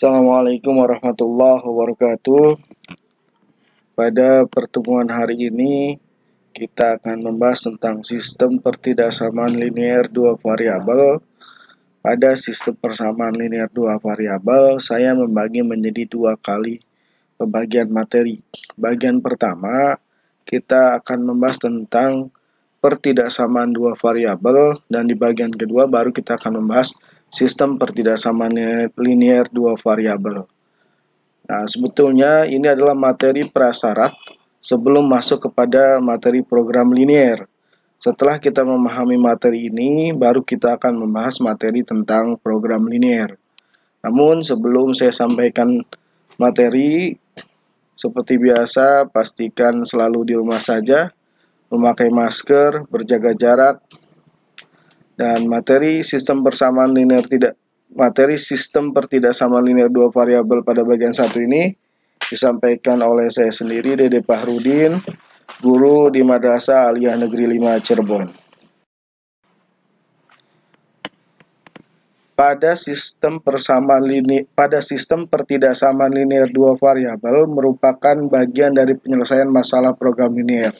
Assalamualaikum warahmatullahi wabarakatuh. Pada pertemuan hari ini kita akan membahas tentang sistem pertidaksamaan linear dua variabel. Pada sistem persamaan linear dua variabel, saya membagi menjadi dua kali pembagian materi. Bagian pertama, kita akan membahas tentang pertidaksamaan dua variabel, dan di bagian kedua baru kita akan membahas sistem pertidaksamaan linear dua variabel. Nah, sebetulnya ini adalah materi prasyarat sebelum masuk kepada materi program linear. Setelah kita memahami materi ini, baru kita akan membahas materi tentang program linear. Namun sebelum saya sampaikan materi, seperti biasa, pastikan selalu di rumah saja, memakai masker, berjaga jarak, dan materi sistem pertidaksamaan linear dua variabel pada bagian satu ini disampaikan oleh saya sendiri, Dede Fahrudin, guru di Madrasah Aliyah Negeri 5 Cirebon. Pada sistem pertidaksamaan linear dua variabel merupakan bagian dari penyelesaian masalah program linear.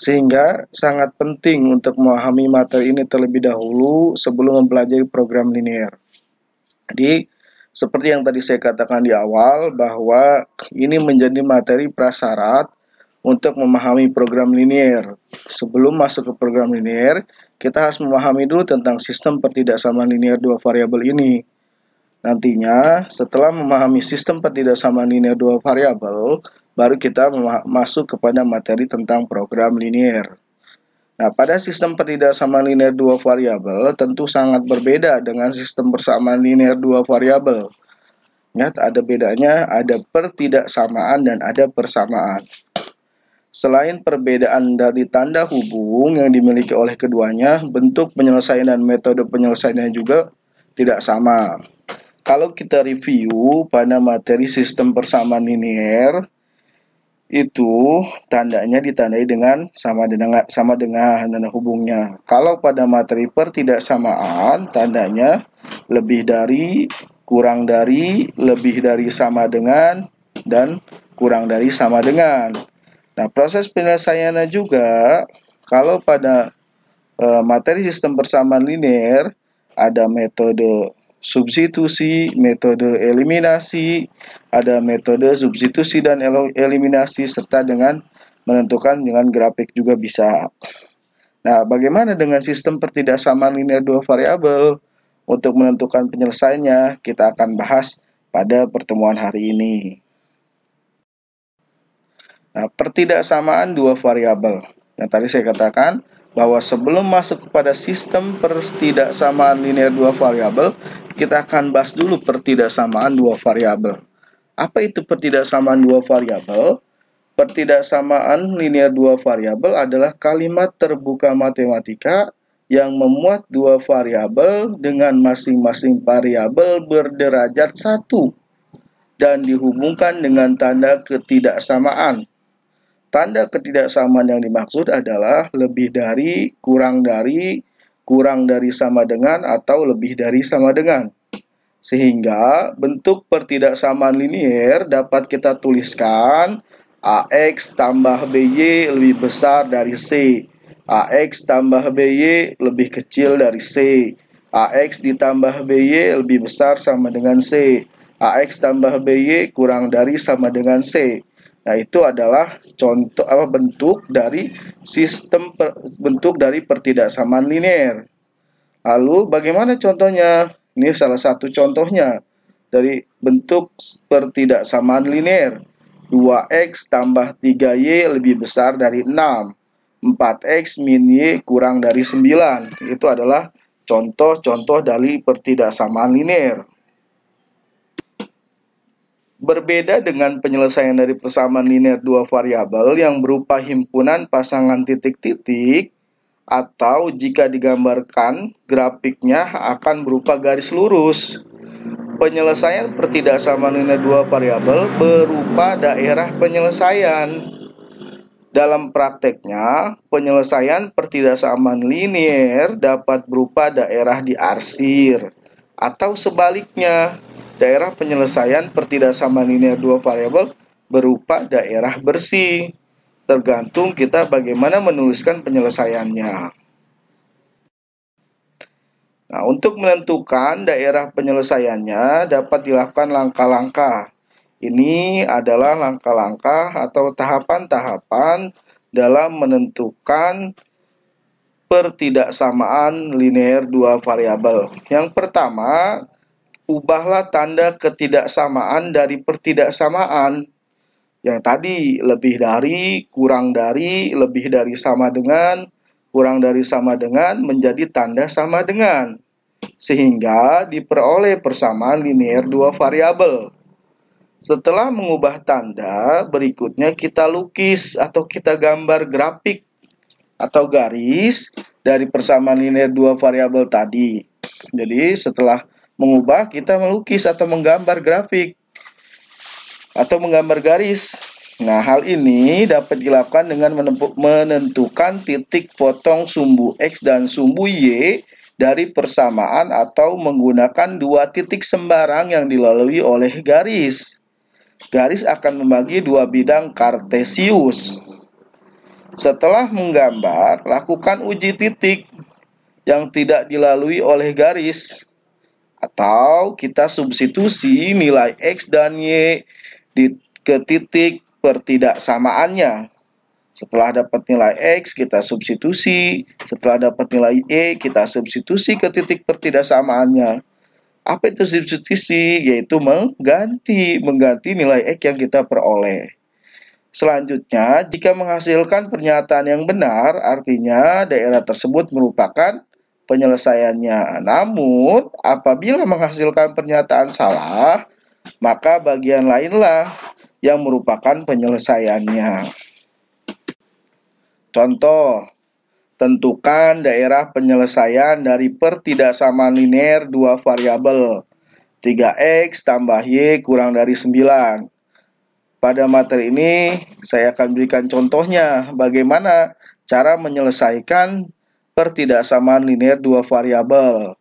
Sehingga sangat penting untuk memahami materi ini terlebih dahulu sebelum mempelajari program linear. Jadi, seperti yang tadi saya katakan di awal, bahwa ini menjadi materi prasyarat untuk memahami program linear. Sebelum masuk ke program linear, kita harus memahami dulu tentang sistem pertidaksamaan linear dua variabel ini. Nantinya, setelah memahami sistem pertidaksamaan linear dua variabel, baru kita masuk kepada materi tentang program linear. Nah, pada sistem pertidaksamaan linear dua variabel tentu sangat berbeda dengan sistem persamaan linear dua variabel. Ingat, ada bedanya, ada pertidaksamaan dan ada persamaan. Selain perbedaan dari tanda hubung yang dimiliki oleh keduanya, bentuk penyelesaian dan metode penyelesaiannya juga tidak sama. Kalau kita review pada materi sistem persamaan linear, itu tandanya ditandai dengan sama dengan tanda hubungnya. Kalau pada materi pertidaksamaan, tandanya lebih dari, kurang dari, lebih dari, sama dengan, dan kurang dari sama dengan. Nah, proses penyelesaiannya juga, kalau pada materi sistem persamaan linear, ada metode substitusi, metode eliminasi, ada metode substitusi dan eliminasi, serta dengan menentukan dengan grafik juga bisa. Nah, bagaimana dengan sistem pertidaksamaan linear dua variabel? Untuk menentukan penyelesaiannya, kita akan bahas pada pertemuan hari ini. Nah, pertidaksamaan dua variabel. Yang tadi saya katakan bahwa sebelum masuk kepada sistem pertidaksamaan linear dua variabel, kita akan bahas dulu pertidaksamaan dua variabel. Apa itu pertidaksamaan dua variabel? Pertidaksamaan linear dua variabel adalah kalimat terbuka matematika yang memuat dua variabel dengan masing-masing variabel berderajat 1 dan dihubungkan dengan tanda ketidaksamaan. Tanda ketidaksamaan yang dimaksud adalah lebih dari, kurang dari sama dengan, atau lebih dari sama dengan. Sehingga bentuk pertidaksamaan linear dapat kita tuliskan AX tambah BY lebih besar dari C, AX tambah BY lebih kecil dari C, AX ditambah BY lebih besar sama dengan C, AX tambah BY kurang dari sama dengan C. Nah, itu adalah contoh bentuk dari pertidaksamaan linear. Lalu bagaimana contohnya? Ini salah satu contohnya dari bentuk pertidaksamaan linear. 2x tambah 3y lebih besar dari 6. 4x min y kurang dari 9. Itu adalah contoh-contoh dari pertidaksamaan linear. Berbeda dengan penyelesaian dari persamaan linear dua variabel yang berupa himpunan pasangan titik-titik, atau jika digambarkan grafiknya akan berupa garis lurus. Penyelesaian pertidaksamaan linear dua variabel berupa daerah penyelesaian. Dalam prakteknya, penyelesaian pertidaksamaan linear dapat berupa daerah diarsir, atau sebaliknya, daerah penyelesaian pertidaksamaan linear dua variabel berupa daerah bersih. Tergantung kita bagaimana menuliskan penyelesaiannya. Nah, untuk menentukan daerah penyelesaiannya dapat dilakukan langkah-langkah. Ini adalah langkah-langkah atau tahapan-tahapan dalam menentukan pertidaksamaan linear dua variabel. Yang pertama, ubahlah tanda ketidaksamaan dari pertidaksamaan. Yang tadi lebih dari, kurang dari, lebih dari sama dengan, kurang dari sama dengan menjadi tanda sama dengan. Sehingga diperoleh persamaan linear dua variabel. Setelah mengubah tanda, berikutnya kita lukis atau kita gambar grafik atau garis dari persamaan linear dua variabel tadi. Jadi setelah mengubah, kita melukis atau menggambar grafik atau menggambar garis. Nah, hal ini dapat dilakukan dengan menentukan titik potong sumbu X dan sumbu Y dari persamaan atau menggunakan dua titik sembarang yang dilalui oleh garis. Garis akan membagi dua bidang kartesius. Setelah menggambar, lakukan uji titik yang tidak dilalui oleh garis. Atau kita substitusi nilai X dan Y ke titik pertidaksamaannya. Setelah dapat nilai X, kita substitusi. Setelah dapat nilai Y, kita substitusi ke titik pertidaksamaannya. Apa itu substitusi? Yaitu mengganti nilai X yang kita peroleh. Selanjutnya, jika menghasilkan pernyataan yang benar, artinya daerah tersebut merupakan penyelesaiannya. Namun, apabila menghasilkan pernyataan salah, maka bagian lainlah yang merupakan penyelesaiannya. Contoh, tentukan daerah penyelesaian dari pertidaksamaan linear dua variabel 3x tambah y kurang dari 9. Pada materi ini saya akan berikan contohnya bagaimana cara menyelesaikan pertidaksamaan linear dua variabel.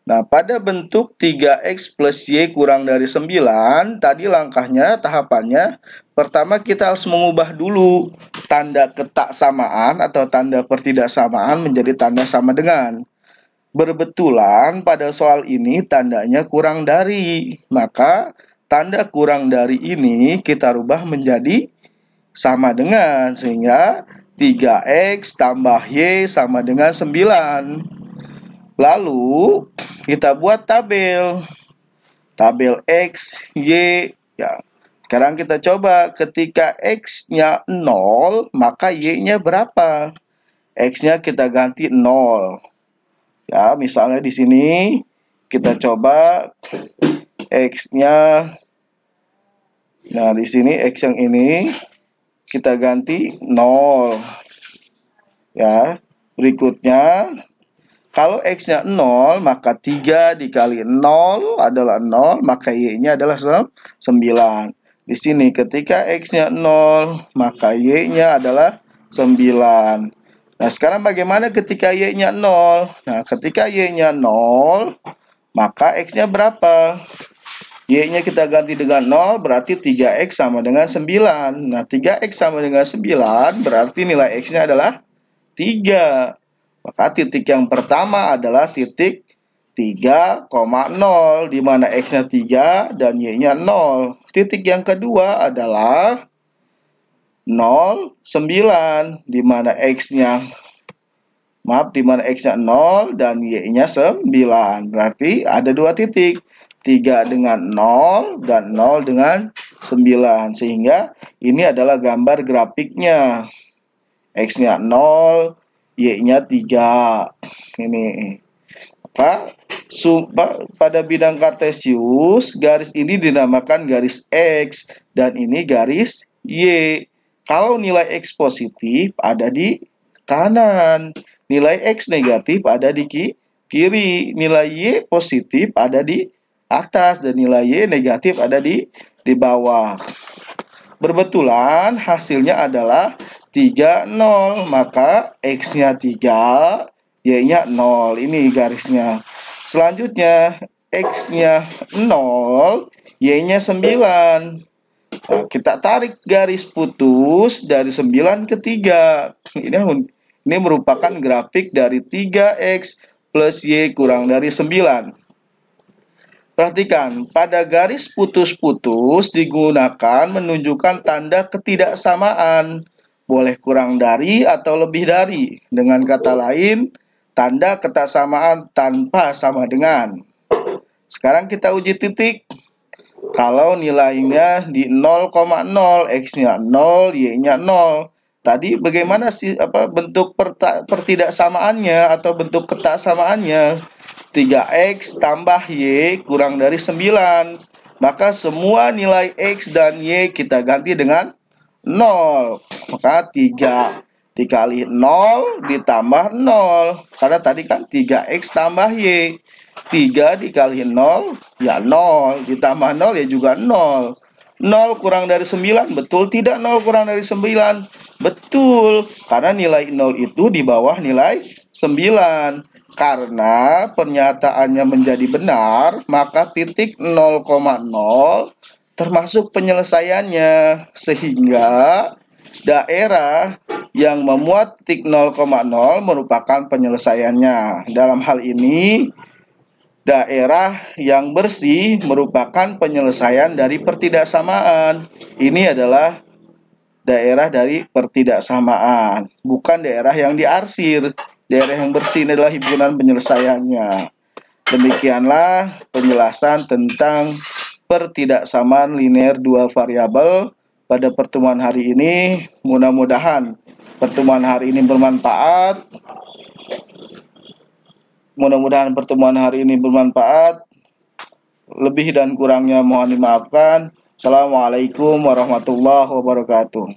Nah, pada bentuk 3x plus y kurang dari 9, tadi langkahnya, tahapannya, pertama kita harus mengubah dulu tanda ketaksamaan atau tanda pertidaksamaan menjadi tanda sama dengan. Berbetulan pada soal ini tandanya kurang dari, maka tanda kurang dari ini kita rubah menjadi sama dengan, sehingga 3x tambah y sama dengan 9. Lalu kita buat tabel X, Y. Ya. Sekarang kita coba, ketika X-nya 0, maka Y-nya berapa? X-nya kita ganti 0. Ya, misalnya di sini kita coba X-nya, nah di sini X yang ini kita ganti 0. Ya, berikutnya kalau X-nya 0, maka 3 dikali 0 adalah 0, maka Y-nya adalah 9. Di sini ketika X-nya 0, maka Y-nya adalah 9. Nah, sekarang bagaimana ketika Y-nya 0? Nah, ketika Y-nya 0, maka X-nya berapa? Y-nya kita ganti dengan 0, berarti 3X sama dengan 9. Nah, 3X sama dengan 9, berarti nilai X-nya adalah 3. Maka titik yang pertama adalah titik 3,0, di mana X-nya 3 dan Y-nya 0. Titik yang kedua adalah 0, 9, di mana X-nya 0 dan Y-nya 9. Berarti ada dua titik, 3 dengan 0 dan 0 dengan 9. Sehingga ini adalah gambar grafiknya. X-nya 0, Y-nya 3. Ini. Maka pada bidang kartesius, garis ini dinamakan garis X dan ini garis Y. Kalau nilai X positif ada di kanan, nilai X negatif ada di kiri, nilai Y positif ada di atas dan nilai Y negatif ada di bawah. Berbetulan hasilnya adalah 3, 0, maka X-nya 3, Y-nya 0. Ini garisnya. Selanjutnya, X-nya 0, Y-nya 9. Nah, kita tarik garis putus dari 9 ke 3. Ini merupakan grafik dari 3X plus Y kurang dari 9. Perhatikan, pada garis putus-putus digunakan menunjukkan tanda ketidaksamaan. Boleh kurang dari atau lebih dari. Dengan kata lain, tanda kesamaan tanpa sama dengan. Sekarang kita uji titik. Kalau nilainya di 0,0, X-nya 0, Y-nya 0. Tadi bagaimana sih bentuk pertidaksamaannya atau bentuk ketasamaannya? 3X tambah Y kurang dari 9. Maka semua nilai X dan Y kita ganti dengan 0. Maka 3 dikali 0 ditambah 0. Karena tadi kan 3X tambah Y. 3 dikali 0 ya 0. Ditambah 0 ya juga 0. 0 kurang dari 9, betul tidak 0 kurang dari 9? Betul, karena nilai 0 itu di bawah nilai 9. Karena pernyataannya menjadi benar, maka titik 0,0 termasuk penyelesaiannya. Sehingga daerah yang memuat titik 0,0 merupakan penyelesaiannya. Dalam hal ini, daerah yang bersih merupakan penyelesaian dari pertidaksamaan. Ini adalah daerah dari pertidaksamaan, bukan daerah yang diarsir. Daerah yang bersih ini adalah himpunan penyelesaiannya. Demikianlah penjelasan tentang pertidaksamaan linear dua variabel pada pertemuan hari ini. Mudah-mudahan pertemuan hari ini bermanfaat. Lebih dan kurangnya mohon dimaafkan. Assalamualaikum warahmatullahi wabarakatuh.